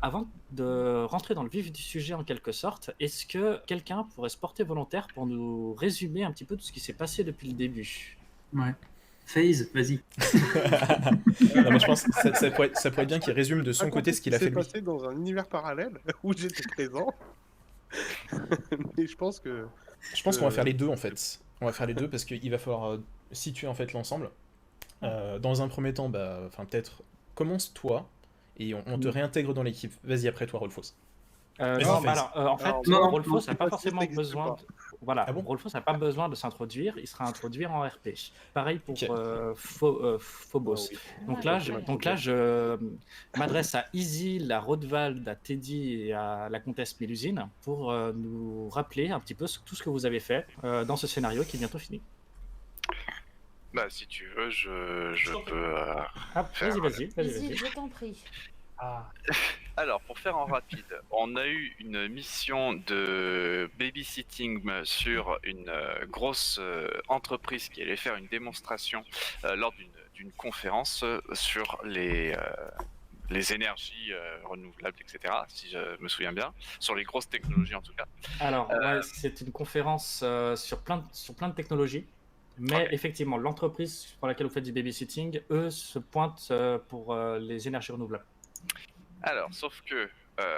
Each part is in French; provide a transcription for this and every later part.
Avant de rentrer dans le vif du sujet en quelque sorte, est-ce que quelqu'un pourrait se porter volontaire pour nous résumer un petit peu tout ce qui s'est passé depuis le début? Ouais. FaZe, vas-y. Non, mais je pense que ça pourrait être bien qu'il résume de son côté ce qu'il a fait s'est lui. passé dans un univers parallèle où j'étais présent. Mais je pense que... Je pense qu'on va faire les deux en fait. On va faire les deux parce qu'il va falloir situer en fait l'ensemble. Dans un premier temps, peut-être commence toi et on te réintègre dans l'équipe. Vas-y après toi, Rolfos. Non, FaZe. alors, en fait, non, Rolfos n'a pas FaZe forcément n'existe besoin. pas. Voilà, Ah bon Rolfos n'a pas besoin de s'introduire, il sera introduit en RP. Pareil pour Ok. Phobos. Ah oui. Donc là, je m'adresse à Izzy, à Rodvald, à Teddy et à la comtesse Mélusine pour nous rappeler un petit peu tout ce que vous avez fait dans ce scénario qui est bientôt fini. Bah, si tu veux, je peux. Ah, vas-y. Vas-y, je t'en prie. Alors, pour faire en rapide, on a eu une mission de babysitting sur une grosse entreprise qui allait faire une démonstration lors d'une conférence sur les énergies renouvelables, etc., si je me souviens bien, sur les grosses technologies en tout cas. Alors, ouais, c'est une conférence sur plein de technologies, mais Ok. effectivement, l'entreprise pour laquelle vous faites du babysitting, eux, se pointent pour les énergies renouvelables. Alors, sauf que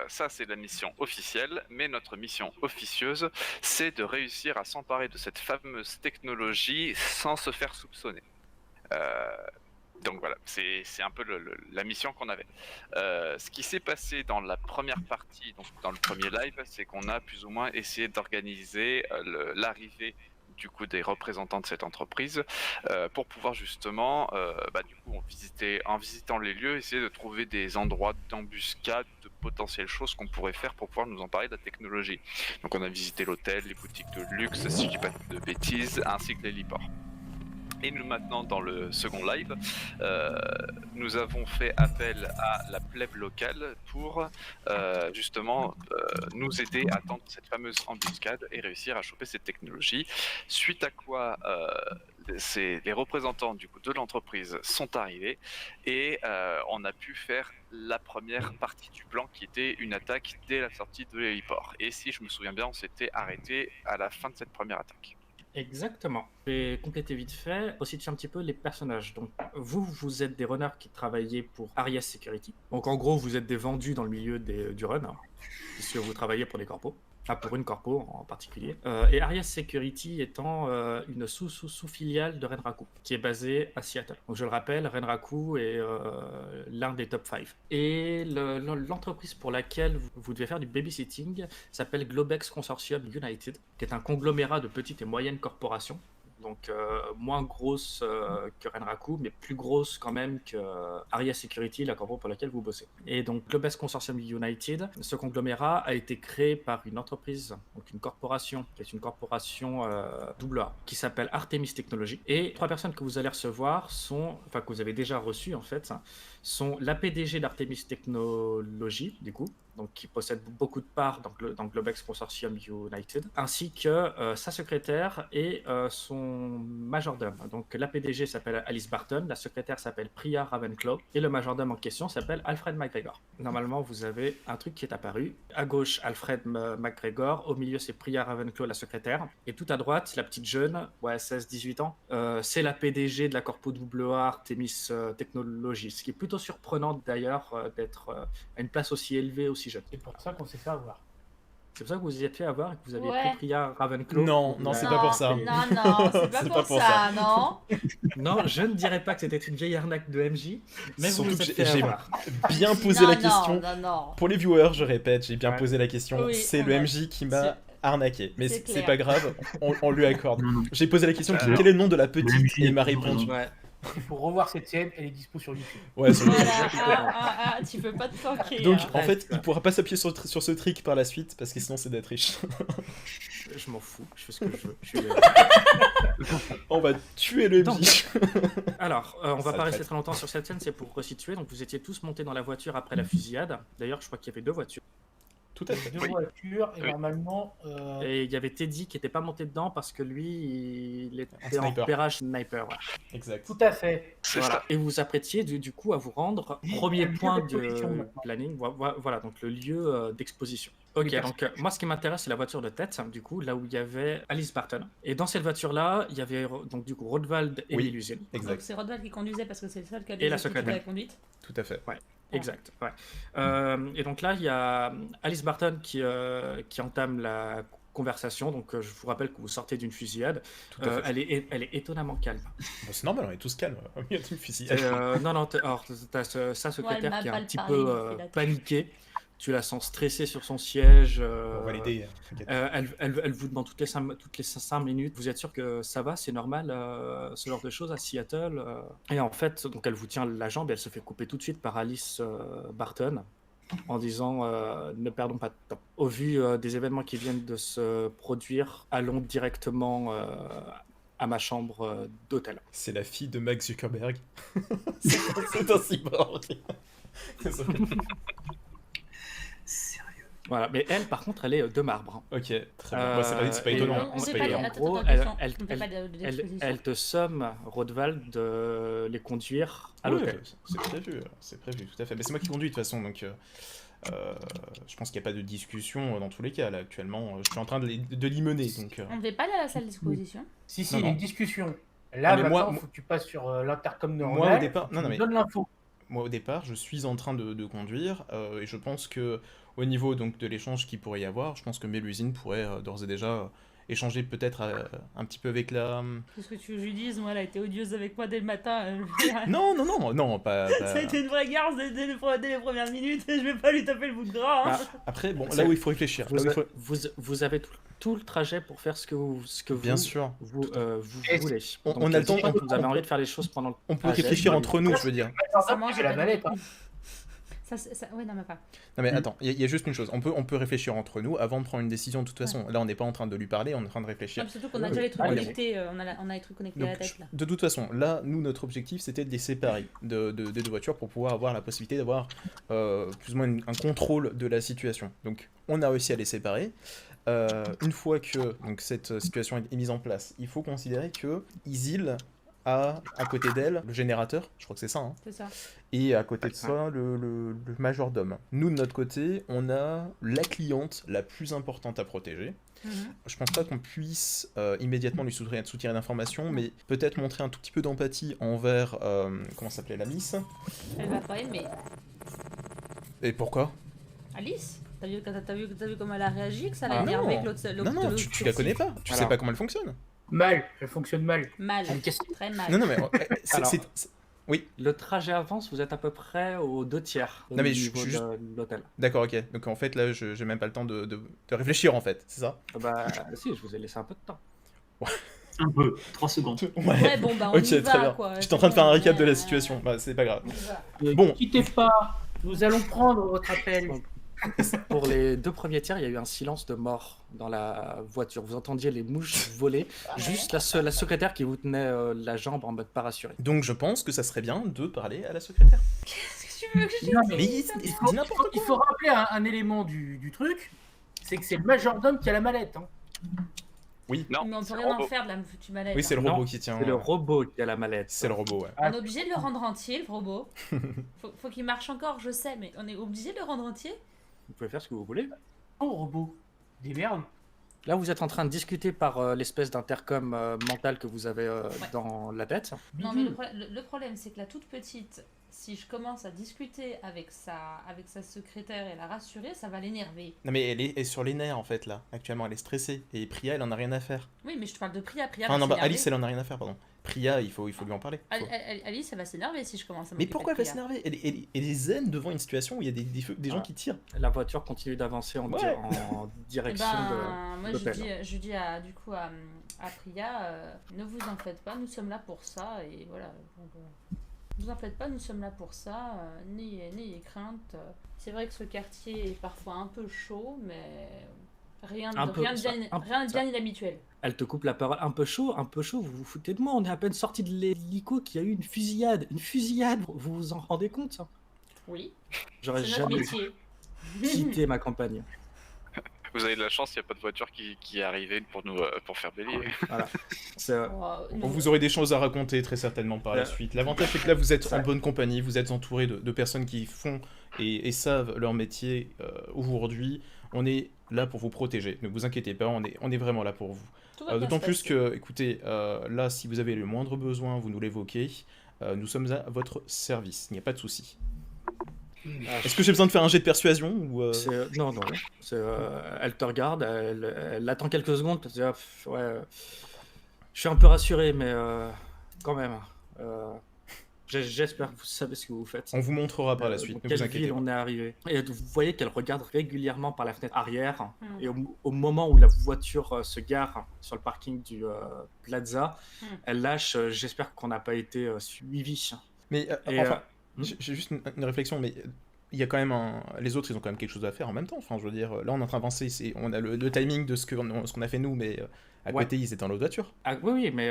ça, c'est la mission officielle, mais notre mission officieuse, c'est de réussir à s'emparer de cette fameuse technologie sans se faire soupçonner. Donc voilà, c'est un peu la mission qu'on avait. Ce qui s'est passé dans la première partie, donc dans le premier live, c'est qu'on a plus ou moins essayé d'organiser l'arrivée du coup des représentants de cette entreprise pour pouvoir justement, du coup, en visitant les lieux, essayer de trouver des endroits d'embuscade, de potentielles choses qu'on pourrait faire pour pouvoir nous emparer de la technologie. Donc on a visité l'hôtel, les boutiques de luxe, si je dis pas de bêtises, ainsi que l'héliport. Et nous maintenant dans le second live, nous avons fait appel à la plèbe locale pour justement nous aider à tendre cette fameuse embuscade et réussir à choper cette technologie. Suite à quoi les représentants du coup de l'entreprise sont arrivés et on a pu faire la première partie du plan qui était une attaque dès la sortie de l'héliport. Et si je me souviens bien, on s'était arrêté à la fin de cette première attaque. Exactement. Je vais compléter vite fait, resituer un petit peu les personnages. Donc, vous êtes des runners qui travaillez pour Arias Security. Donc, en gros, vous êtes des vendus dans le milieu du run, puisque vous travaillez pour des corpos. Enfin, pour une corpo en particulier. Et Arias Security étant une sous-filiale de Renraku, qui est basée à Seattle. Donc, je le rappelle, Renraku est l'un des top 5. Et l'entreprise pour laquelle vous devez faire du babysitting s'appelle Globex Consortium United, qui est un conglomérat de petites et moyennes corporations. Donc moins grosse que Renraku, mais plus grosse quand même que Aria Security, la corpo pour laquelle vous bossez. Et donc Globex Consortium United, ce conglomérat a été créé par une entreprise, donc une corporation, qui est une corporation AA, qui s'appelle Artemis Technology. Et 3 personnes que vous allez recevoir que vous avez déjà reçues en fait, sont la PDG d'Artemis Technology, du coup, donc qui possède beaucoup de parts dans Globex Consortium United, ainsi que sa secrétaire et son majordome. Donc la PDG s'appelle Alice Barton, la secrétaire s'appelle Priya Ravenclaw, et le majordome en question s'appelle Alfred McGregor. Normalement, vous avez un truc qui est apparu. À gauche, Alfred McGregor, au milieu, c'est Priya Ravenclaw, la secrétaire, et tout à droite, la petite jeune, 16-18 ans, c'est la PDG de la corpo AA Artemis Technologies, ce qui est plutôt surprenant d'ailleurs d'être à une place aussi élevée, aussi jeune. C'est pour ça qu'on s'est fait avoir. C'est pour ça que vous y êtes fait avoir et que vous avez Ouais. pris Priya Ravenclaw. Non, c'est pas pour ça. Non, c'est pas pour ça, non. Non, je ne dirais pas que c'était une vieille arnaque de MJ, mais vous Surtout vous que êtes fait j'ai avoir. bien posé la question. Non. Pour les viewers, je répète, j'ai bien Ouais. posé la question. Oui, C'est on le a- MJ qui m'a arnaqué. Mais c'est c'est clair. pas grave, on lui accorde. Non, non. J'ai posé la question, Alors, quel est le nom de la petite MJ Et il m'a a toujours répondu. Ouais. Il faut revoir cette scène, elle est dispo sur YouTube. Ouais, sur le Voilà, tu peux pas te planquer. Donc, hein. en fait, il pourra pas s'appuyer sur ce trick par la suite, parce que sinon c'est d'être riche. Je m'en fous, je fais ce que je veux. Je suis On va tuer le Donc, MJ. Alors, on va Ça pas rester traite. très longtemps sur cette scène, c'est pour resituer. Donc, vous étiez tous montés dans la voiture après la fusillade. D'ailleurs, je crois qu'il y avait 2 voitures. Tout à fait. Deux Oui. voitures et Oui. normalement. Et il y avait Teddy qui n'était pas monté dedans parce que lui, il était en sniper. repérage sniper. Ouais. Exact. Tout à fait. C'est Voilà. ça. Et vous vous apprêtiez du coup à vous rendre. Premier lieu point d'exposition, de maintenant. planning. Voilà, donc le lieu d'exposition. Ok, Oui, donc moi ce qui m'intéresse c'est la voiture de tête, du coup, là où il y avait Alice Barton. Et dans cette voiture-là, il y avait donc du coup Rodvald et Oui. Mélusine. Donc Exact. c'est Rodwell qui conduisait parce que c'est le seul qui a Et la des aptitudes secrétaire. à la conduite. Tout à fait. Exact. Ouais. Et donc là, il y a Alice Barton qui entame la conversation. Donc je vous rappelle que vous sortez d'une fusillade. Tout à fait. Elle est étonnamment calme. Bon, c'est normal, on est tous calmes. Il y a une fusillade. Non, alors t'as sa secrétaire m'a qui est pas un le petit parlé, peu il fait la tête. paniquée. Tu la sens stressée sur son siège. On va l'aider. T'inquiète. Elle vous demande toutes les 5 minutes. Vous êtes sûr que ça va, c'est normal, ce genre de choses à Seattle. Et en fait, donc elle vous tient la jambe et elle se fait couper tout de suite par Alice Barton en disant ne perdons pas de temps. Au vu des événements qui viennent de se produire, allons directement à ma chambre d'hôtel. C'est la fille de Mark Zuckerberg. C'est un cyborg. Sérieux. Voilà, mais elle, par contre, elle est de marbre. Ok, très bien. Bah, c'est pas et, étonnant. On C'est fait pas pas les... étonnant. en Attends, gros, attends, elle- attention. elle- On fait pas d'exposition. Elle te somme, Rodvald, de les conduire à Ouais, l'hôtel. c'est prévu, tout à fait. Mais c'est moi qui conduis de toute façon, donc je pense qu'il n'y a pas de discussion dans tous les cas. Là, actuellement, je suis en train de l'y mener. Donc, On ne devait pas aller à la salle d'exposition. Si, Non, il y a non. une discussion. Là, mais maintenant, moi- faut que tu passes sur l'intercom Moi, neuronal. au départ- non, tu mais- donnes l'info. moi, au départ, je suis en train de conduire et je pense que au niveau donc de l'échange qu'il pourrait y avoir, je pense que Mélusine pourrait d'ores et déjà échanger peut-être un petit peu avec la. Qu'est-ce que tu veux que je lui dise? Moi, elle a été odieuse avec moi dès le matin. Non, pas. Ça a été une vraie guerre dès les premières minutes et je vais pas lui taper le bout de gras. hein. Après, bon, là C'est- où il faut réfléchir. Là où il faut- Vous avez tout le trajet pour faire ce que vous Bien sûr. vous Et voulez. on Donc, a le temps- quand vous avez envie de faire les choses pendant le On peut trajet, réfléchir vous- entre nous, je veux dire. Sincèrement, j'ai la mallette. Hein. Ouais, non, mais pas. Non mais attends, il y a juste une chose. On peut réfléchir entre nous avant de prendre une décision. De toute façon, là, on n'est pas en train de lui parler, on est en train de réfléchir. Non, surtout qu'on a Oui, déjà les trucs allez. connectés. On a les trucs connectés à la Donc, tête là. de toute façon, là, nous, notre objectif, c'était de les séparer des deux voitures pour pouvoir avoir la possibilité d'avoir plus ou moins un contrôle de la situation. Donc, on a réussi à les séparer. Une fois que donc, cette situation est mise en place, il faut considérer que Isil a à côté d'elle le générateur, je crois que c'est ça, hein, C'est ça. et à côté de ça, le majordome. Nous, de notre côté, on a la cliente la plus importante à protéger. Mhm. Je pense pas qu'on puisse immédiatement lui soutirer d'informations, mais peut-être montrer un tout petit peu d'empathie envers, comment s'appelait la Miss. Elle va pas aimer. Et pourquoi? Alice, t'as vu comment elle a réagi, que ça l'a Ah énervé non. que l'autre. Non, tu la connais pas, tu sais Alors. pas comment elle fonctionne. Mal, elle fonctionne mal. Mal, Elle casse- très mal. Non, mais Alors. Oui, Le trajet avance, vous êtes à peu près aux 2/3 au Non, mais je niveau suis juste- de l'hôtel. d'accord, ok. Donc en fait, là, j'ai même pas le temps de réfléchir, en fait, c'est ça? Bah si, je vous ai laissé un peu de temps. Un peu, 3 secondes. Ouais, bon, bah on Ok, y très va bien. quoi. J'étais en train de faire un récap de la Ouais, situation, bah c'est pas grave. on y va. Ne Bon. quittez pas. Nous allons prendre votre appel. Pour les 2 premiers tiers, il y a eu un silence de mort dans la voiture. Vous entendiez les mouches voler, juste la secrétaire qui vous tenait la jambe en mode pas rassuré. Donc je pense que ça serait bien de parler à la secrétaire. Qu'est-ce que tu veux que je dise? Non, Mais mais il dit n'importe il faut rappeler un élément du truc, c'est que c'est le majordome qui a la mallette. Hein. Oui, Non, Mais on peut c'est rien le en robot. faire de la foutue mallette. oui, c'est le Non, robot qui tient. C'est le robot qui a la mallette. C'est le robot, ouais. On est obligé de le rendre entier, le robot. Faut qu'il marche encore, je sais, mais on est obligé de le rendre entier. Vous pouvez faire ce que vous voulez. Oh, robot. Des merdes. Là, vous êtes en train de discuter par l'espèce d'intercom mental que vous avez Ouais. dans la tête. Non, mais le problème, c'est que la toute petite, si je commence à discuter avec sa secrétaire et la rassurer, ça va l'énerver. Non mais elle est sur les nerfs en fait là, actuellement elle est stressée, et Priya elle en a rien à faire. Oui, mais je te parle de Priya. Priya Enfin va non, bah, s'énerver. Alice elle en a rien à faire, pardon. Priya il faut lui en parler. Faut- Alice, elle va s'énerver si je commence à Mais m'occuper pourquoi de elle va Priya. s'énerver? Elle est zen devant une situation où il y a des gens Ah. qui tirent. La voiture continue d'avancer en, Ouais. Eh en direction ben, moi, l'hôtel. je dis du coup à Priya, ne vous en faites pas, nous sommes là pour ça, et voilà. Donc, ne vous en faites pas, nous sommes là pour ça, n'ayez crainte. C'est vrai que ce quartier est parfois un peu chaud, mais rien Un de peu, bien ça, rien de bien inhabituel. Elle te coupe la parole. Un peu chaud, vous vous foutez de moi. On est à peine sorti de l'hélico qu'il y a eu une fusillade. Une fusillade, vous vous en rendez compte ça? Oui, J'aurais c'est notre jamais métier. quitté ma campagne. Vous avez de la chance, il n'y a pas de voiture qui est arrivée pour nous pour faire bélier. Voilà. C'est, Vous aurez des choses à raconter très certainement par la suite. L'avantage c'est que là vous êtes en Ouais. bonne compagnie, vous êtes entouré de personnes qui font et savent leur métier aujourd'hui. On est là pour vous protéger, ne vous inquiétez pas, on est vraiment là pour vous. Tout va bien D'autant se plus passer. que, écoutez, là si vous avez le moindre besoin, vous nous l'évoquez, nous sommes à votre service, il n'y a pas de souci. Est-ce que j'ai besoin de faire un jet de persuasion ou Non, non. Elle te regarde, elle attend quelques secondes. Elle te dit, ah, ouais, je suis un peu rassuré, mais quand même. J'espère que vous savez ce que vous faites. On vous montrera par la Dans suite, ne vous quelle inquiétez ville pas. on est arrivé. Et vous voyez qu'elle regarde régulièrement par la fenêtre arrière. Hmm. Et au moment où la voiture se gare sur le parking du Plaza, elle lâche j'espère qu'on n'a pas été suivi. Mais Et, enfin, hmm. j'ai juste une réflexion, mais il y a quand même les autres, ils ont quand même quelque chose à faire en même temps. Enfin, je veux dire, là, on est en train d'avancer, on a le timing de ce qu'on a fait nous, mais à Ouais. côté, ils étaient dans l'autre voiture. Ah, oui, mais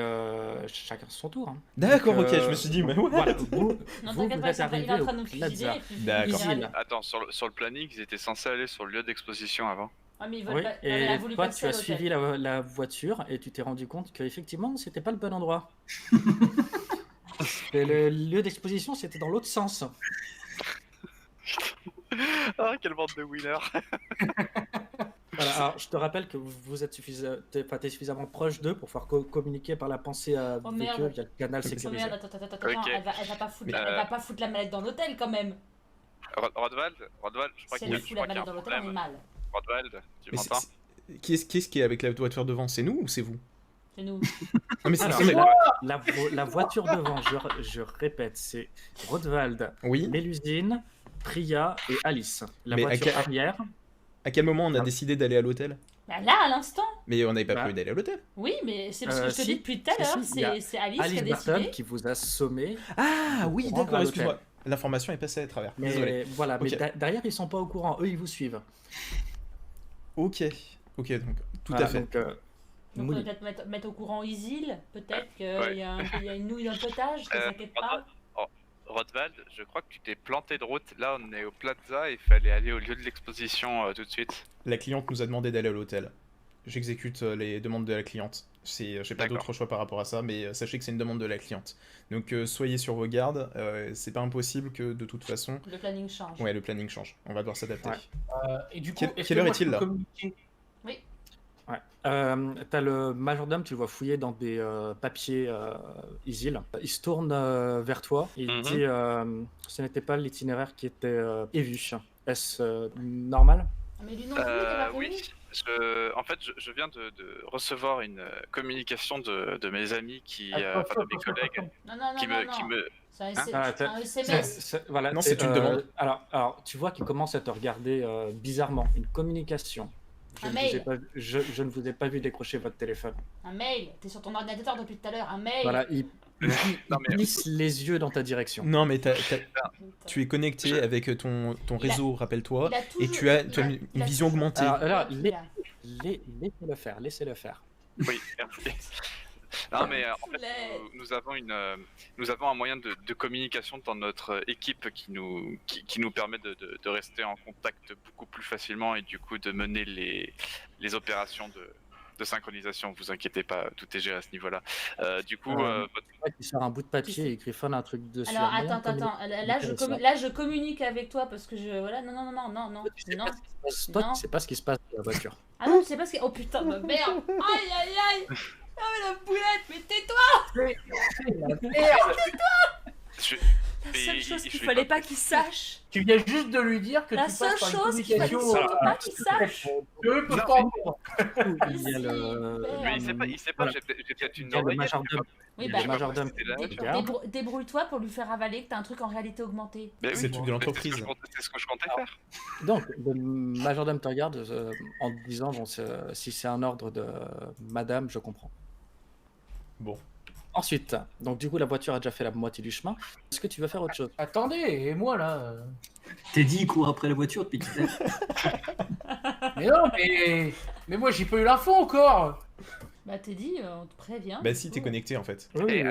chacun son tour. Hein. D'accord, Donc, ok, je me suis dit, mais what voilà, Non, vous t'inquiète pas, êtes il est arrivé en au train de nous cuisiner. Plaza. Et puis D'accord. Viral. Attends, sur le planning, ils étaient censés aller sur le lieu d'exposition avant. Ah, mais ils veulent Oui, pas. Elle a et voulu toi, passer tu à as l'hôtel. suivi la voiture et tu t'es rendu compte qu'effectivement, c'était pas le bon endroit. Et le lieu d'exposition, c'était dans l'autre sens. Ah, quelle bande de winners. Voilà, alors, je te rappelle que vous êtes t'es suffisamment proche d'eux pour pouvoir communiquer par la pensée avec merde. eux via le canal Oh sécurisé. merde, attends, Ok. elle va pas foutre, Mais, elle va pas foutre la mallette dans l'hôtel quand même. Rodvald, je crois Si qu'il y a elle fout la un mallette dans l'hôtel, on est problème. mal. Rodvald, tu Mais m'entends? qui est-ce qui est avec la voiture devant? C'est nous ou c'est vous? C'est nous. Ah, mais c'est Alors, non, mais- la voiture devant, je répète, c'est Rodvald, Oui, Mélusine, Priya et Alice. La Mais à voiture quel- arrière, à quel moment on a Ah. décidé d'aller à l'hôtel? Bah là, à l'instant. Mais on n'avait pas Bah. prévu d'aller à l'hôtel. Oui, mais c'est parce que je te si, dis depuis tout à si, l'heure, si, il y a c'est Alice qui a Alice Barton décidé. qui vous a sommé. Ah oui, Pour rendre d'accord, à excuse-moi. l'hôtel. L'information est passée à travers. Mais Désolé. voilà, mais Ok. derrière, ils sont pas au courant. Eux, ils vous suivent. Ok, ok, donc tout Voilà, à fait. donc, Donc on Mouli. va peut-être mettre au courant Isil, peut-être qu'il Ouais. y a une nouille dans le potage, ne t'inquiète pas. Rodvald, je crois que tu t'es planté de route. Là, on est au Plaza, il fallait aller au lieu de l'exposition tout de suite. La cliente nous a demandé d'aller à l'hôtel. J'exécute les demandes de la cliente. J'ai pas D'accord. d'autre choix par rapport à ça, mais sachez que c'est une demande de la cliente. Donc soyez sur vos gardes. C'est pas impossible que de toute façon, Le planning change. ouais, le planning change. On va devoir s'adapter. Ouais. Et du coup, Quelle- est-ce quelle que heure moi, est-il, je peux là communiquer Oui. Ouais. T'as le majordome, tu le vois fouiller dans des papiers Isil. Il se tourne vers toi et il Mhm. dit ce n'était pas l'itinéraire qui était prévu. Est-ce normal? Ah, mais lui non plus, il est pas Oui. venu. En fait, je viens de recevoir une communication de mes amis qui, Attention, enfin, de mes attention, collègues, attention. Non, non, non, qui non, me, qui non. me, C'est un, Ah, c'est un c'est- SMS. voilà, Non, c'est une demande. Alors, tu vois qu'il commence à te regarder bizarrement. Une communication. Un mail. Je ne vous ai pas vu décrocher votre téléphone. Un mail. T'es sur ton ordinateur depuis tout à l'heure. Un mail. Voilà, il Non, mais- plisse les yeux dans ta direction. Non, mais Putain. tu es connecté avec ton Il a- réseau, rappelle-toi, Il a et toujours- tu as il a- une il a vision toujours- augmentée. Alors, Il a- laissez-le faire, laissez-le faire. oui, merci. Non, mais en fait, Plaît. nous avons un moyen de communication dans notre équipe qui nous permet de rester en contact beaucoup plus facilement et du coup de mener les opérations de synchronisation. Vous inquiétez pas, tout est géré à ce niveau-là. Du coup, votre- Il sort un bout de papier et il griffonne un truc dessus. Alors Rien attends, comme- attends. Là, je communique avec toi parce que je. Voilà, non, non, non, non, non, Tu sais non. pas ce qui se passe- Toi, Non. tu sais pas ce qui se passe dans la voiture. Ah non, c'est parce que. Oh putain, ma merde. Aïe, aïe, aïe. Ah mais la boulette, mais tais-toi. je- La Mais seule chose je qu'il vais fallait pas- pas qu'il sache. Tu viens juste de lui dire que La tu seule passes par une chose qu'il fallait communication. surtout pas qu'il sache. Je peux Non, pas entendre. Il y a le, Mais il sait pas, Voilà. j'ai peut-être Il une y a le oreillette. majordome. Oui, Il y a bah, le majordome c'était là, qui je- regarde. Débrouille-toi pour lui faire avaler que t'as un truc en réalité augmentée. Mais C'est le truc de l'entreprise. C'est ce que je comptais faire. Donc, le majordome te regarde en te disant bon, si c'est un ordre de madame, je comprends. Bon. Ensuite, donc du coup, la voiture a déjà fait la moitié du chemin. Est-ce que tu veux faire autre chose? Attendez, et moi là Teddy il court après la voiture depuis tout à l'heure. Mais non, mais moi j'ai pas eu l'info encore. Bah Teddy, on te prévient. Bah du si, coup. t'es connecté en fait. Oui, Et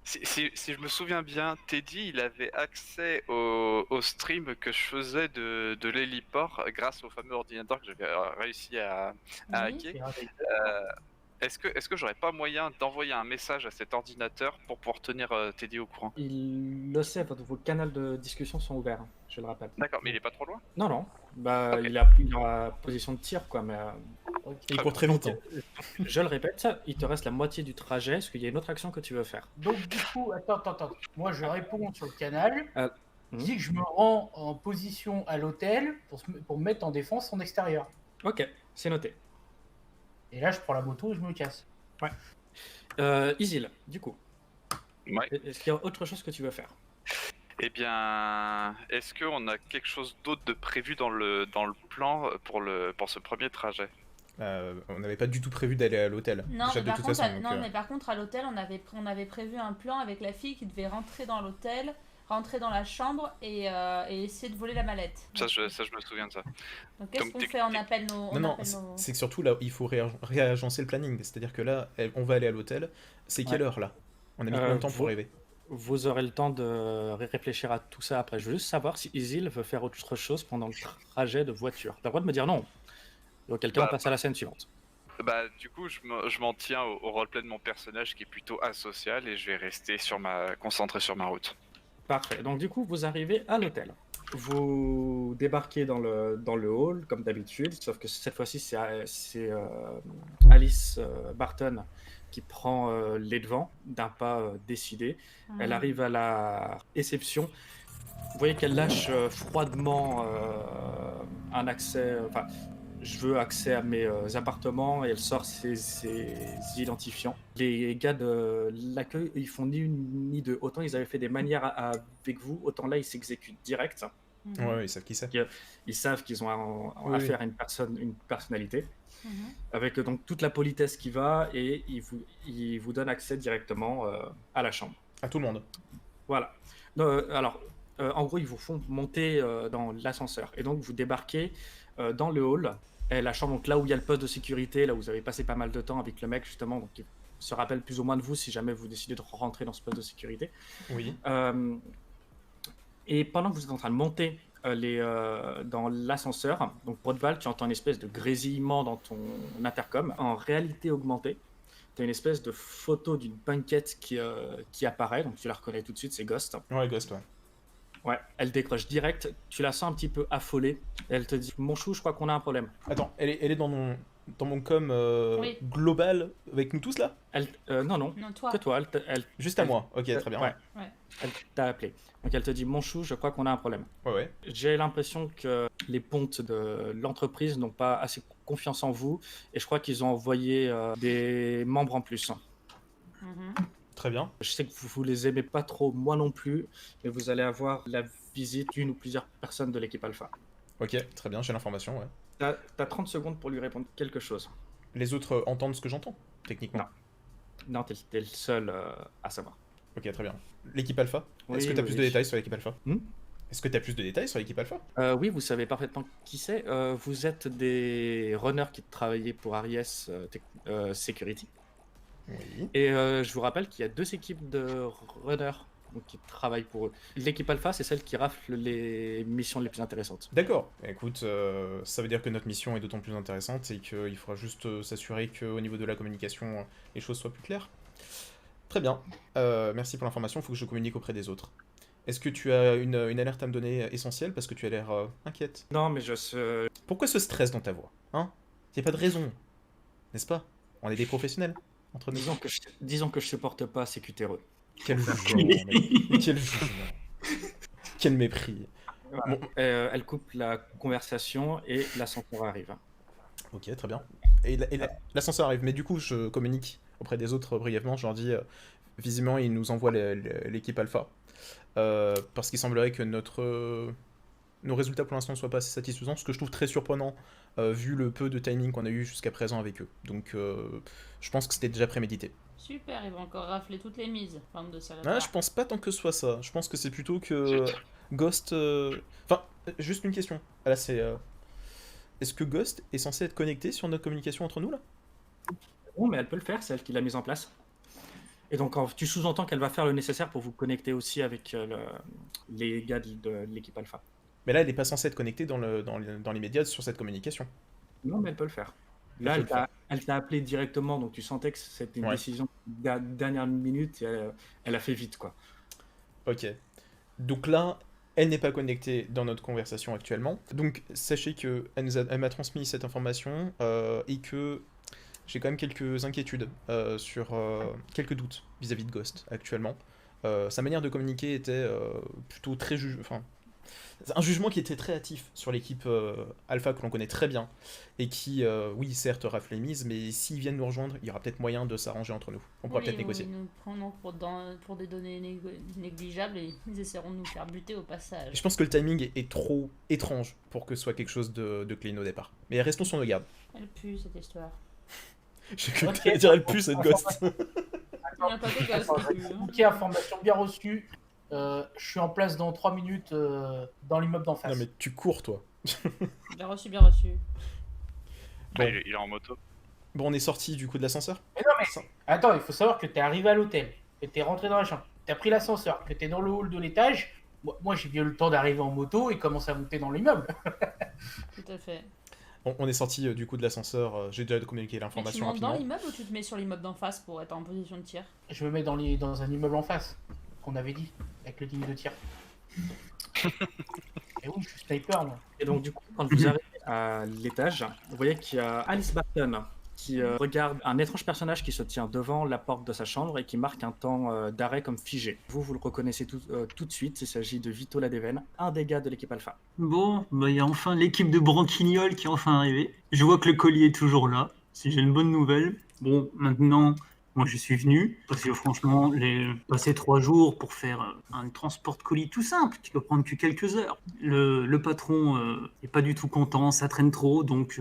si je me souviens bien, Teddy, il avait accès au stream que je faisais de l'héliport grâce au fameux ordinateur que j'avais réussi à Oui. hacker. Est-ce que j'aurais pas moyen d'envoyer un message à cet ordinateur pour pouvoir tenir Teddy au courant? il le sait, vos canaux de discussion sont ouverts, hein, je le rappelle. D'accord, mais il est pas trop loin? Non, non, bah Ok. il est en position de tir, quoi, mais... Il court très vite. Donc, je le répète, il te reste la moitié du trajet, est-ce qu'il y a une autre action que tu veux faire? Donc du coup, attends. Moi je réponds sur le canal. Je Mhm. dis que je me rends en position à l'hôtel pour me mettre en défense en extérieur. Ok, c'est noté. Et là je prends la moto et je me casse. Isil, du coup, Ouais. est-ce qu'il y a autre chose que tu veux faire? Eh bien, est-ce qu'on a quelque chose d'autre de prévu dans le plan pour ce premier trajet? On n'avait pas du tout prévu d'aller à l'hôtel. Non, Déjà, mais de par toute contre, façon. Donc, mais par contre, à l'hôtel, on avait prévu un plan avec la fille qui devait rentrer dans l'hôtel, rentrer dans la chambre et essayer de voler la mallette. Ça, je me souviens de ça. Donc qu'est-ce comme qu'on technique. fait? On appelle nos... on Non, appelle nos- c'est que surtout là, il faut réagencer le planning. C'est-à-dire que là, on va aller à l'hôtel. C'est quelle Ouais. heure là? On a mis combien de temps pour arriver? Vous aurez le temps de réfléchir à tout ça après. Je veux juste savoir si Isil veut faire autre chose pendant le trajet de voiture. T'as le droit de me dire non. Auquel cas, on Bah, passe à la scène suivante. Bah, du coup, je m'en tiens au roleplay de mon personnage qui est plutôt asocial et je vais rester concentré sur ma route. Parfait. Donc du coup, vous arrivez à l'hôtel. Vous débarquez dans le hall, comme d'habitude, sauf que cette fois-ci, c'est Alice Barton qui prend les devants d'un pas décidé. Elle arrive à la réception. Vous voyez qu'elle lâche froidement un accès... Enfin, je veux accès à mes appartements, et elle sort ses identifiants. Les gars de l'accueil, ils font ni une ni deux. Autant ils avaient fait des manières avec vous, autant là ils s'exécutent direct. Mhm. Ouais, ils savent qui c'est. Ils savent qu'ils ont Oui. affaire à une personnalité. Mhm. Avec donc toute la politesse qui va, et ils vous donnent accès directement à la chambre. À tout le monde. Voilà. Alors, en gros, ils vous font monter dans l'ascenseur. Et donc, vous débarquez dans le hall. Et la chambre, donc là où il y a le poste de sécurité, là où vous avez passé pas mal de temps avec le mec, justement, donc il se rappelle plus ou moins de vous si jamais vous décidez de rentrer dans ce poste de sécurité. Oui. Et pendant que vous êtes en train de monter dans l'ascenseur, donc Broadval, tu entends une espèce de grésillement dans ton intercom. En réalité augmentée, tu as une espèce de photo d'une banquette qui apparaît, donc tu la reconnais tout de suite, c'est Ghost. Ouais, Ghost, ouais. Ouais, elle décroche direct, tu la sens un petit peu affolée, et elle te dit « Mon chou, je crois qu'on a un problème. Attends, elle est dans mon com Oui. global avec nous tous là? » Non, Non, toi. que toi, Juste à moi. Ok, très bien. Ouais. Ouais. Elle t'a appelé. Donc elle te dit « Mon chou, je crois qu'on a un problème. Ouais. J'ai l'impression que les pontes de l'entreprise n'ont pas assez confiance en vous, et je crois qu'ils ont envoyé des membres en plus. Mhm. Très bien. Je sais que vous les aimez pas trop, moi non plus, mais vous allez avoir la visite d'une ou plusieurs personnes de l'équipe Alpha. Ok, très bien, j'ai l'information, ouais. T'as 30 secondes pour lui répondre quelque chose. Les autres entendent ce que j'entends, techniquement. Non, t'es le seul à savoir. Ok, très bien. L'équipe Alpha? Oui, Est-ce que tu as oui, plus de oui. détails sur l'équipe Alpha? Hmm. Est-ce que tu as plus de détails sur l'équipe Alpha? Oui, vous savez parfaitement qui c'est. Vous êtes des runners qui travaillaient pour Aries Security. Oui. Et je vous rappelle qu'il y a 2 équipes de runners donc, qui travaillent pour eux. L'équipe Alpha, c'est celle qui rafle les missions les plus intéressantes. D'accord. Écoute, ça veut dire que notre mission est d'autant plus intéressante et qu'il faudra juste s'assurer qu'au niveau de la communication, les choses soient plus claires. Très bien. Merci pour l'information, il faut que je communique auprès des autres. Est-ce que tu as une alerte à me donner essentielle parce que tu as l'air inquiète? Non, mais Pourquoi ce stress dans ta voix? Hein? Y a pas de raison, n'est-ce pas? On est des professionnels entre nous. disons que je supporte pas ces cutéreux. Quel jugement, mec. Quel jugement. Quel mépris. Bon. Elle coupe la conversation et l'ascenseur arrive. Ok, très bien. Et l'ascenseur arrive, mais du coup, je communique auprès des autres brièvement. Je leur dis, visiblement, ils nous envoient l'équipe Alpha. Parce qu'il semblerait que nos résultats pour l'instant ne soient pas assez satisfaisants, ce que je trouve très surprenant, vu le peu de timing qu'on a eu jusqu'à présent avec eux. Donc, je pense que c'était déjà prémédité. Super, ils vont encore rafler toutes les mises. Bande de salopards. Ah, je pense pas tant que ce soit ça. Je pense que c'est plutôt que Ghost... Enfin, juste une question. Là, c'est... Est-ce que Ghost est censé être connecté sur notre communication entre nous, là? Non, mais elle peut le faire, c'est elle qui l'a mise en place. Et donc, tu sous-entends qu'elle va faire le nécessaire pour vous connecter aussi avec les gars de l'équipe Alpha. Mais là, elle n'est pas censée être connectée dans les médias sur cette communication. Non, mais elle peut le faire. Elle Là, peut le faire. elle t'a appelé directement, donc tu sentais que c'était une Ouais. décision dernière minute et elle a fait vite, quoi. Ok. Donc là, elle n'est pas connectée dans notre conversation actuellement. Donc sachez que elle m'a transmis cette information et que j'ai quand même quelques inquiétudes sur quelques doutes vis-à-vis de Ghost actuellement. Sa manière de communiquer était plutôt très un jugement qui était très hâtif sur l'équipe Alpha que l'on connaît très bien et qui, oui, certes, rafle les mises, mais s'ils viennent nous rejoindre, il y aura peut-être moyen de s'arranger entre nous. On pourra peut-être négocier. Ils nous prendront pour des données négligeables et ils essaieront de nous faire buter au passage. Je pense que le timing est trop étrange pour que ce soit quelque chose de clean au départ. Mais restons sur nos gardes. Elle pue cette histoire. J'ai cru que Ok. t'allais dire elle pue cette Ghost. Il n'y a pas de gaz Attends, non plus, hein. Ok, information bien reçue. Je suis en place dans 3 minutes dans l'immeuble d'en face. Non mais tu cours toi. Bien reçu, bien reçu. Bon. Il est en moto. Bon, on est sorti du coup de l'ascenseur. Mais non, mais attends, il faut savoir que t'es arrivé à l'hôtel, que t'es rentré dans la chambre, t'as pris l'ascenseur, que t'es dans le hall de l'étage. Moi, j'ai bien eu le temps d'arriver en moto et commencer à monter dans l'immeuble. Tout à fait. On est sorti du coup de l'ascenseur. J'ai déjà communiqué Mais tu l'information montes dans rapidement. l'immeuble ou tu te mets sur l'immeuble d'en face pour être en position de tir? Je me mets dans un immeuble en face, qu'on avait dit, avec le ligne de tir. Et oui, je suis sniper, moi. Et donc, du coup, quand vous arrivez à l'étage, vous voyez qu'il y a Alice Barton qui regarde un étrange personnage qui se tient devant la porte de sa chambre et qui marque un temps d'arrêt comme figé. Vous le reconnaissez tout de suite, il s'agit de Vito Ladeven, un des gars de l'équipe Alpha. Bon, bah il y a enfin l'équipe de Branquignol qui est enfin arrivée. Je vois que le colis est toujours là. Si j'ai une bonne nouvelle. Bon, maintenant, moi je suis venu parce que franchement, passer 3 jours pour faire un transport de colis tout simple, qui doit prendre que quelques heures. Le patron est pas du tout content, ça traîne trop, donc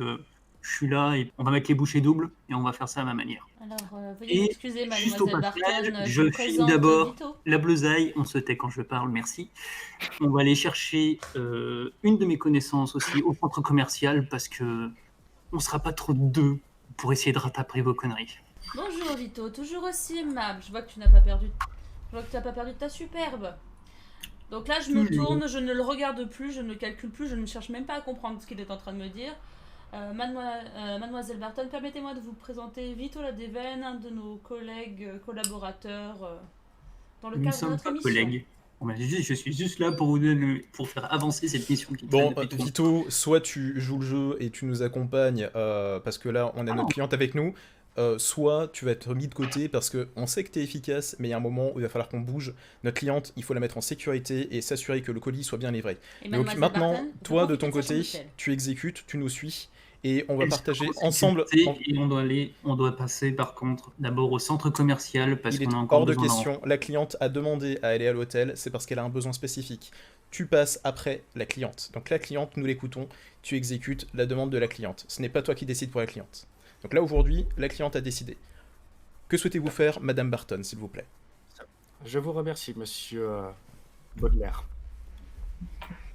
je suis là et on va mettre les bouchées doubles et on va faire ça à ma manière. Alors, veuillez Et m'excuser, juste au mademoiselle passage, Barton, je présente file d'abord Vito. la bleusaille, on se tait quand je parle, merci. On va aller chercher une de mes connaissances aussi au centre commercial parce que on sera pas trop de deux pour essayer de rattraper vos conneries. Bonjour Vito, toujours aussi aimable. Je vois que tu n'as pas perdu. Je vois que tu n'as pas perdu ta superbe. Donc là, je me Toujours. tourne, je ne le regarde plus, je ne le calcule plus, je ne cherche même pas à comprendre ce qu'il est en train de me dire. Mademoiselle Barton, permettez-moi de vous présenter Vito Ladeven, un de nos collègues collaborateurs dans le Nous ne cadre de sommes notre pas émission. collègues. Je suis juste là pour vous donner, pour faire avancer cette mission qui Bon, traîne depuis trop Vito, soit tu joues le jeu et tu nous accompagnes parce que là on a notre cliente avec nous, soit tu vas être mis de côté parce que on sait que tu es efficace, mais il y a un moment où il va falloir qu'on bouge. Notre cliente, il faut la mettre en sécurité et s'assurer que le colis soit bien livré. Et Donc Mademoiselle maintenant, Barton, toi de profitez ton sa côté, chambre d'hôtel. tu exécutes, tu nous suis et on va Elle partager sera en ensemble. sécurité Et on doit passer par contre d'abord au centre commercial parce Il est qu'on a encore hors de besoin d'un question. La cliente a demandé à aller à l'hôtel, c'est parce qu'elle a un besoin spécifique. Tu passes après la cliente. Donc la cliente, nous l'écoutons, tu exécutes la demande de la cliente. Ce n'est pas toi qui décides pour la cliente. Donc là aujourd'hui, la cliente a décidé. Que souhaitez-vous faire, Madame Barton, s'il vous plaît? Je vous remercie, monsieur Baudelaire.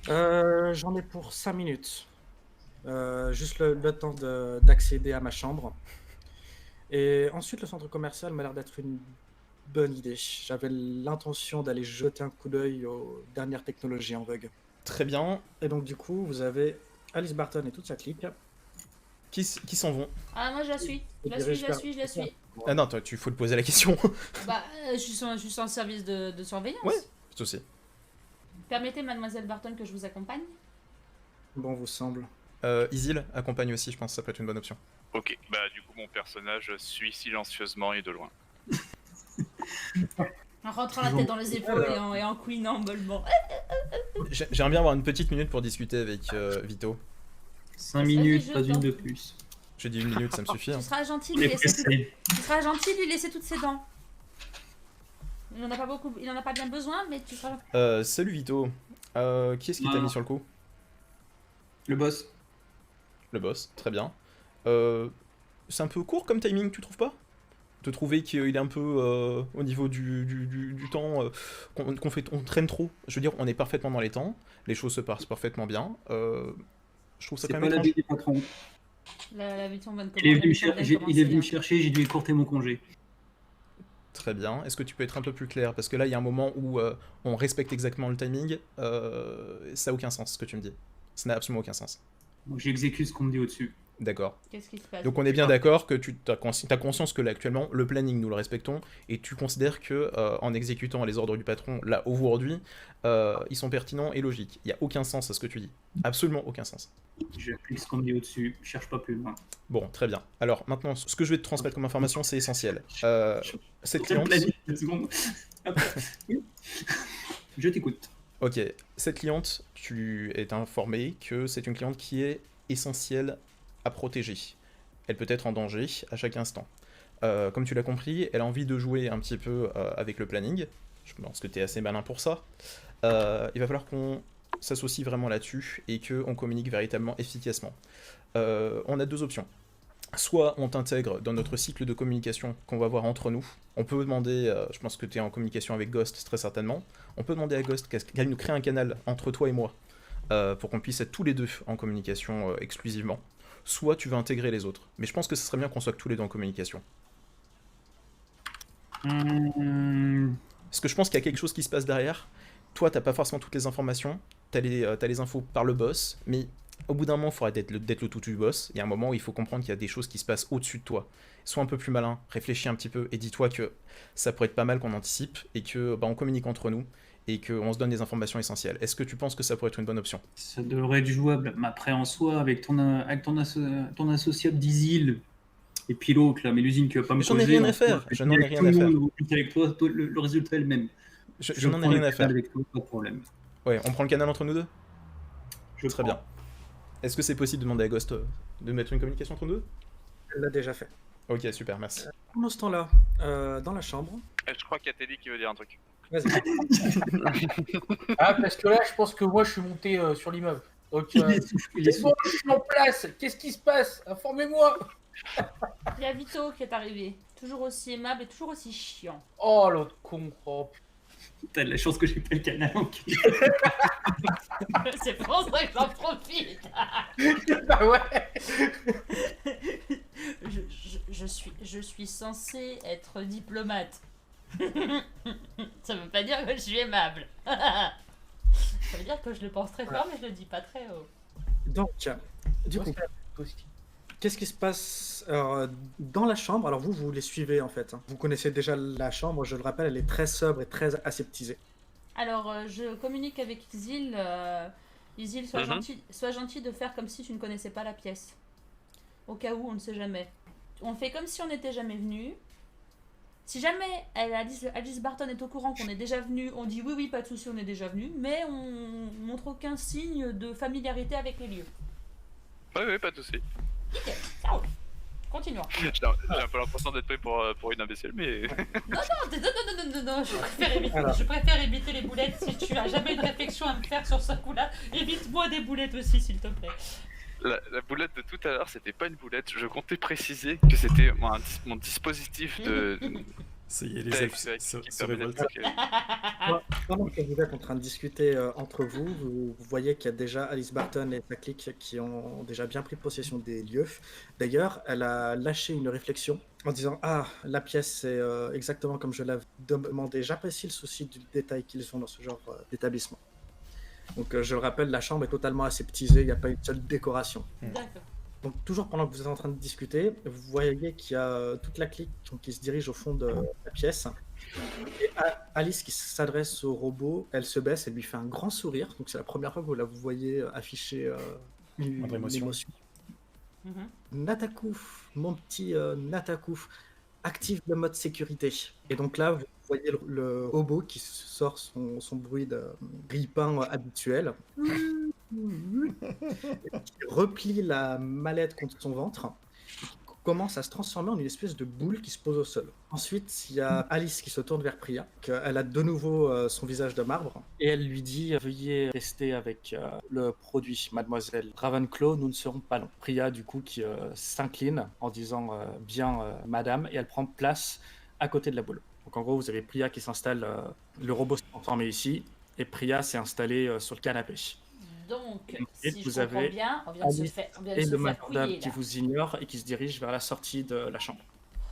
J'en ai pour 5 minutes. Juste le temps d'accéder à ma chambre. Et ensuite, le centre commercial m'a l'air d'être une bonne idée. J'avais l'intention d'aller jeter un coup d'œil aux dernières technologies en vogue. Très bien. Et donc, du coup, vous avez Alice Barton et toute sa clique. Qui s'en vont? Ah, moi je la suis. Je la dirige suis, je la vers- suis, je la suis. Ah non, toi, tu faut te poser la question. Bah, je suis en service de surveillance. Ouais. C'est aussi. Permettez, mademoiselle Barton, que je vous accompagne. Bon vous semble. Isil accompagne aussi, je pense que ça peut être une bonne option. Ok, bah du coup mon personnage suit silencieusement et de loin. En rentrant la tête dans les épaules et en couinant mollement. J'aimerais bien avoir une petite minute pour discuter avec Vito. 5 minutes, je pas t'en une de prie. plus. J'ai dit 1 minute, ça me suffit. hein. Tu seras gentil de On lui est laisser pressé. tu seras gentil de lui laisser toutes ses dents. Il en a pas beaucoup, il en a pas bien besoin, mais tu seras. Salut Vito. Qui est-ce qui t'a Ah. mis sur le coup? Le boss. Le boss, très bien. C'est un peu court comme timing, tu trouves pas? De trouver qu'il est un peu au niveau du temps, on traîne trop. Je veux dire, on est parfaitement dans les temps, les choses se passent parfaitement bien. Je trouve ça C'est quand pas même la étrange. vie des patrons. La mission vient de Il est venu, commencer, la mission vient de il est venu me commencer, chercher, j'ai dû écourter mon congé. Très bien. Est-ce que tu peux être un peu plus clair? Parce que là, il y a un moment où on respecte exactement le timing. Ça n'a aucun sens, ce que tu me dis. Ça n'a absolument aucun sens. Donc j'exécute ce qu'on me dit au-dessus. D'accord. Qu'est-ce qui se passe? Donc on est bien d'accord que tu as conscience que là, actuellement, le planning, nous le respectons, et tu considères que en exécutant les ordres du patron, là, aujourd'hui, ils sont pertinents et logiques. Il n'y a aucun sens à ce que tu dis. Absolument aucun sens. J'applique ce qu'on me dit au-dessus, je cherche pas plus loin. Bon, très bien. Alors, maintenant, ce que je vais te transmettre comme information, c'est essentiel. Cette cliente... Une seconde. Hop. Je t'écoute. Ok, cette cliente, tu es informé que c'est une cliente qui est essentielle à protéger. Elle peut être en danger à chaque instant. Comme tu l'as compris, elle a envie de jouer un petit peu avec le planning. Je pense que tu es assez malin pour ça. Il va falloir qu'on s'associe vraiment là-dessus et qu'on communique véritablement efficacement. On a deux options. Soit on t'intègre dans notre cycle de communication qu'on va avoir entre nous. On peut demander, je pense que tu es en communication avec Ghost très certainement, on peut demander à Ghost qu'elle nous crée un canal entre toi et moi pour qu'on puisse être tous les deux en communication exclusivement. Soit tu veux intégrer les autres. Mais je pense que ce serait bien qu'on soit tous les deux en communication. Parce que je pense qu'il y a quelque chose qui se passe derrière. Toi, t'as pas forcément toutes les informations, t'as les infos par le boss, mais au bout d'un moment, il faudra d'être le tout du boss. Il y a un moment où il faut comprendre qu'il y a des choses qui se passent au-dessus de toi. Sois un peu plus malin, réfléchis un petit peu et dis-toi que ça pourrait être pas mal qu'on anticipe et que on communique entre nous et qu'on se donne des informations essentielles. Est-ce que tu penses que ça pourrait être une bonne option? Ça devrait être jouable. Mais après, en soi, avec ton associé d'Isil et puis l'autre, là, mais l'usine qui va pas me J'en ai causer, rien à en soi, faire, je je n'en ai avec rien tout à le faire. monde, avec toi, le résultat est le même. Je n'en ai prends rien le à faire. canal avec toi, pas de problème. Ouais, on prend le canal entre nous deux? Je Très prends. bien. Est-ce que c'est possible de demander à Ghost de mettre une communication entre nous deux? Elle l'a déjà fait. Ok, super, merci. Pendant ce temps-là, dans la chambre, Je crois qu'il y a Teddy qui veut dire un truc. vas-y. Ah, parce que là, je pense que moi, je suis monté sur l'immeuble. Donc, Il est soufflé, il est c'est bon, je suis en place. Qu'est-ce qui se passe? Informez-moi. Il y a Vito qui est arrivé. Toujours aussi aimable et toujours aussi chiant. Oh, l'autre con. Oh, T'as de la chance que j'ai pas le canal en cul. C'est pour ça que j'en profite. putain, ouais. Je suis censée être diplomate. Ça veut pas dire que je suis aimable. Ça veut dire que je le pense très fort, mais je le dis pas très haut. Donc, du coup, qu'est-ce qui se passe dans la chambre? Alors vous les suivez en fait. Vous connaissez déjà la chambre, je le rappelle, elle est très sobre et très aseptisée. Alors, je communique avec Isil. Isil, sois gentil de faire comme si tu ne connaissais pas la pièce. Au cas où, on ne sait jamais. On fait comme si on n'était jamais venu. Si jamais Alice Barton est au courant qu'on est déjà venu, on dit oui, pas de souci, on est déjà venu, mais on montre aucun signe de familiarité avec les lieux. Oui, pas de soucis. Nickel, ça roule. Continuons. J'ai un peu l'impression d'être pris pour une imbécile, mais... Non, Alors. je préfère éviter les boulettes. Si tu as jamais une réflexion à me faire sur ce coup-là, évite-moi des boulettes aussi, s'il te plaît. La boulette de tout à l'heure, c'était pas une boulette. Je comptais préciser que c'était mon dispositif de... Ça y est, les Tac, elfes tac, se qui permet révoltent. d'appliquer. Pendant que vous êtes en train de discuter entre vous, vous voyez qu'il y a déjà Alice Barton et sa clique qui ont déjà bien pris possession des lieux. D'ailleurs, elle a lâché une réflexion en disant « Ah, la pièce, c'est exactement comme je l'avais demandé. J'apprécie le souci du détail qu'ils ont dans ce genre d'établissement. » Donc, je le rappelle, la chambre est totalement aseptisée, il n'y a pas une seule décoration. D'accord. Donc, toujours pendant que vous êtes en train de discuter, vous voyez qu'il y a toute la clique qui se dirige au fond de la pièce. Et Alice qui s'adresse au robot, elle se baisse, elle lui fait un grand sourire. Donc, c'est la première fois que vous voyez afficher une émotion. Natakouf, mon petit Natakouf, active le mode sécurité. Et donc là, vous voyez le robot qui sort son bruit de grille-pain habituel. Qui replie la mallette contre son ventre, qui commence à se transformer en une espèce de boule qui se pose au sol. Ensuite, il y a Alice qui se tourne vers Priya, elle a de nouveau son visage de marbre, et elle lui dit « Veuillez rester avec le produit, mademoiselle Ravenclaw, nous ne serons pas longs. » Priya, du coup, qui s'incline en disant « Bien, madame », et elle prend place à côté de la boule. Donc en gros, vous avez Priya qui s'installe, le robot s'est transformé ici, et Priya s'est installée sur le canapé. Donc, Et si vous je comprends avez bien, on vient de se Alice faire, on vient de et se le faire majordome couiller, qui là. vous ignore et qui se dirige vers la sortie de la chambre.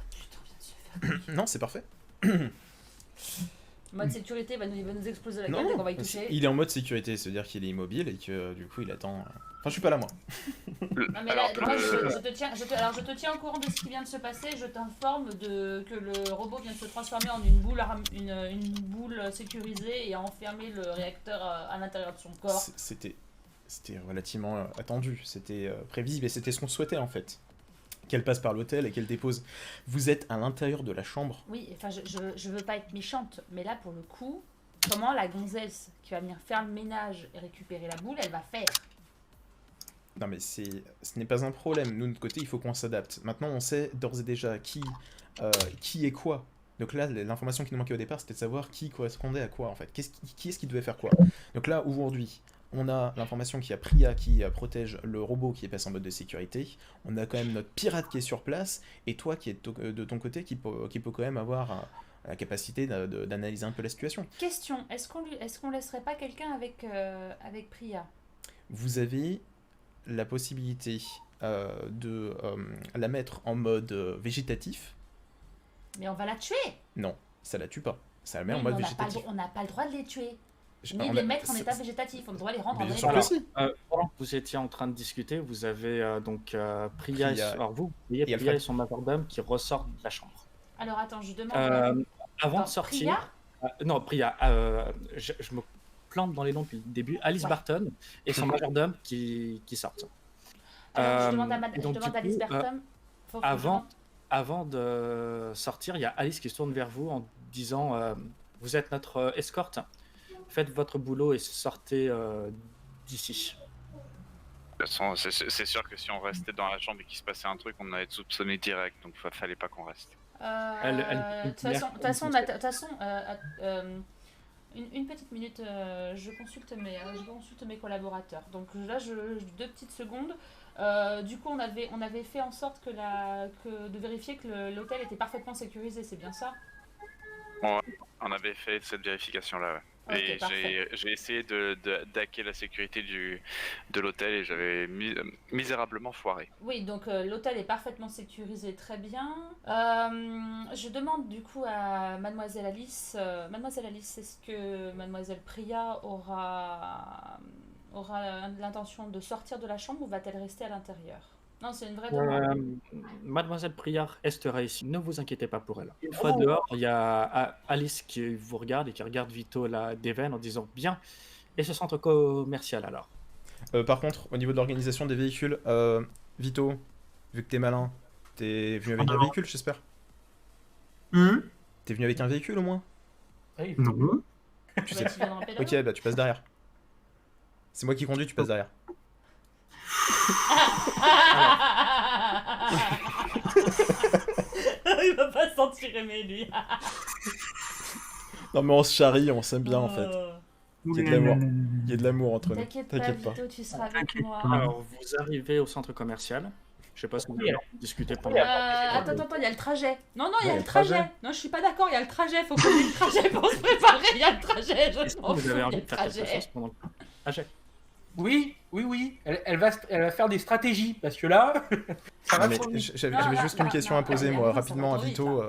Putain, on vient de se faire couiller. Non, c'est parfait. Mode sécurité, il va nous exploser la Non, gueule dès qu'on va y toucher. il est en mode sécurité, c'est-à-dire qu'il est immobile et que du coup il attend. Enfin, je suis pas là moi. Non, mais Alors, là, moi, je te tiens au courant de ce qui vient de se passer. Je t'informe que le robot vient de se transformer en une boule, une boule sécurisée et a enfermé le réacteur à l'intérieur de son corps. C'était relativement attendu, c'était prévisible et c'était ce qu'on souhaitait en fait. Qu'elle passe par l'hôtel et qu'elle dépose. Vous êtes à l'intérieur de la chambre. Oui, enfin, je veux pas être méchante, mais là, pour le coup, comment la gonzesse qui va venir faire le ménage et récupérer la boule, elle va faire? Non mais ce n'est pas un problème. Nous de notre côté, il faut qu'on s'adapte. Maintenant, on sait d'ores et déjà qui est quoi. Donc là, l'information qui nous manquait au départ, c'était de savoir qui correspondait à quoi en fait. Qui est-ce qui devait faire quoi. Donc là, aujourd'hui, on a l'information qu'il y a Priya qui protège le robot qui est passé en mode de sécurité. On a quand même notre pirate qui est sur place. Et toi qui est de ton côté qui peut quand même avoir la capacité d'analyser un peu la situation. Question, est-ce qu'on laisserait pas quelqu'un avec Priya? Vous avez la possibilité de la mettre en mode végétatif. Mais on va la tuer. Non, ça la tue pas. Ça la met Oui, en mais mode on n'a pas le végétatif. droit- on n'a pas le droit de les tuer. Ni On de les a- mettre en c'est- état végétatif. On doit les rendre en Bien état sûr que végétatif. si. Pendant que vous étiez en train de discuter, vous avez donc Priya, Priya alors vous voyez et Priya Alfred. et son majordome qui ressortent de la chambre. Alors attends, je demande. Avant Attends, de sortir, Priya non Priya, je me plante dans les noms depuis le début. Alice Ouais. Barton et son majordome qui sortent. Alors, je demande à, et donc, je demande du à Alice coup, Barton. Faut que je avant, demande- avant de sortir, il y a Alice qui se tourne vers vous en disant vous êtes notre escorte, faites votre boulot et sortez d'ici. De toute façon, c'est sûr que si on restait dans la chambre et qu'il se passait un truc, on allait être soupçonné direct, donc fallait pas qu'on reste. Elle- De toute façon, une petite minute, je consulte mes collaborateurs. Donc là, 2 petites secondes. Du coup, on avait fait en sorte de vérifier que l'hôtel était parfaitement sécurisé, c'est bien ça? On avait fait cette vérification-là, ouais. Ok, Et parfait. j'ai essayé d'hacker la sécurité de l'hôtel et j'avais misérablement foiré. Oui, donc l'hôtel est parfaitement sécurisé, très bien. Je demande du coup à Mademoiselle Alice, est-ce que Mademoiselle Priya aura l'intention de sortir de la chambre ou va-t-elle rester à l'intérieur? Non, c'est une vraie demande. Mademoiselle Priard restera ici, ne vous inquiétez pas pour elle. Une fois dehors, il y a Alice qui vous regarde et qui regarde Vito là, d'Even en disant bien. Et ce centre commercial alors. Par contre, au niveau de l'organisation des véhicules, Vito, vu que t'es malin, t'es venu avec un véhicule, j'espère. T'es venu avec un véhicule au moins? Oui. Non. Tu Bah, sais. tu viens dans le pédalo. Ok, bah tu passes derrière. C'est moi qui conduis, tu passes derrière. Il va pas se sentir aimé, lui. Non mais on se charrie, on s'aime bien en fait. Il y a de l'amour. Il y a de l'amour entre nous. T'inquiète pas, T'inquiète pas. Vito, tu seras avec moi. Alors vous arrivez au centre commercial. Je sais pas si vous Oui, avez discuté pendant. Attends, il y a le trajet. Non, il y Ouais, a le le trajet. trajet. Non, je suis pas d'accord, il y a le trajet. Faut qu'on ait le trajet pour se préparer. Il y a le trajet. Je Est-ce que m'en vous fous, avez il y a envie le de faire quelque trajet. chose pendant le trajet? Oui. Elle va faire des stratégies parce que là, ça va Mais trop vite. j'avais Non, juste non, une question à non, poser non, moi ça va rapidement à trop vite, Vito.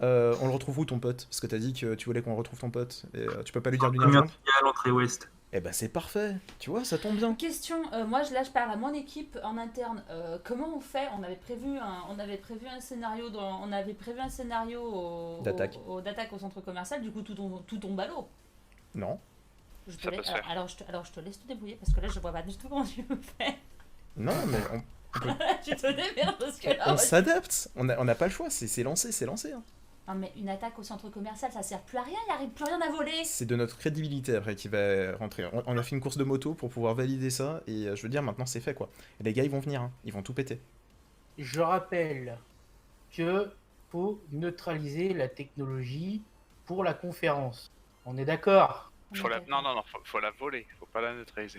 On le retrouve où ton pote? Parce que t'as dit que tu voulais qu'on retrouve ton pote. Et, tu peux pas lui dire d'une Première urgente? à l'entrée ouest. Eh ben c'est parfait. Tu vois, ça tombe bien. Question, moi là je parle à mon équipe en interne. Comment on fait? On avait prévu un scénario D'attaque. d'attaque au centre commercial. Du coup tout tombe à l'eau. Non. Ça peut se faire. Alors je te laisse te débrouiller parce que là je vois pas du tout comment tu le fais. Non, mais Tu te démerdes parce que là. on s'adapte. On n'a pas le choix. C'est lancé, c'est lancé. Hein. Non mais une attaque au centre commercial ça sert plus à rien, il arrive plus rien à voler. C'est de notre crédibilité après qui va rentrer. On a fait une course de moto pour pouvoir valider ça. Et je veux dire, maintenant c'est fait quoi. Et les gars, ils vont venir. Hein. Ils vont tout péter. Je rappelle que faut neutraliser la technologie pour la conférence. On est d'accord? Non, faut la voler, faut pas la neutraliser.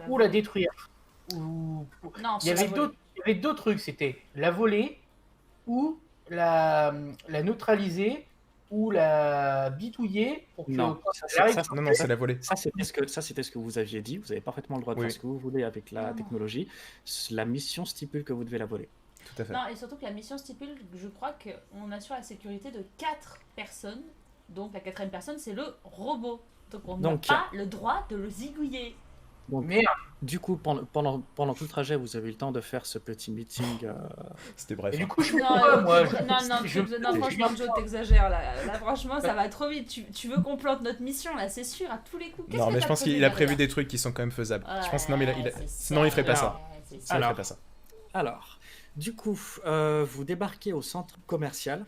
Ou la détruire. Ou... Non, Il y avait d'autres trucs, c'était la voler ou la neutraliser ou la bitouiller pour que Non, quand ça, elle arrive, Non, non, c'est la volée. Ça, c'était ce que vous aviez dit. Vous avez parfaitement le droit de Oui, faire ce que vous voulez avec la Non. technologie. La mission stipule que vous devez la voler. tout à fait. Non, et surtout que la mission stipule, je crois qu'on assure la sécurité de 4 personnes. Donc la 4e personne, c'est le robot. Donc on n'a Donc, pas le droit de le zigouiller. Donc, merde, du coup, pendant tout le trajet, vous avez eu le temps de faire ce petit meeting. C'était bref. et du hein. coup je fais Non, quoi moi non, franchement, Joe, t'exagères là. Là, franchement, ça va trop vite. Tu veux qu'on plante notre mission là, c'est sûr, à tous les coups. Qu'est-ce Non, que mais t'as je pense qu'il a derrière prévu des trucs qui sont quand même faisables. Je pense, non, mais Ouais, c'est sinon il ferait pas ça. ouais, c'est Sinon il Alors. ferait pas ça. Alors, du coup, vous débarquez au centre commercial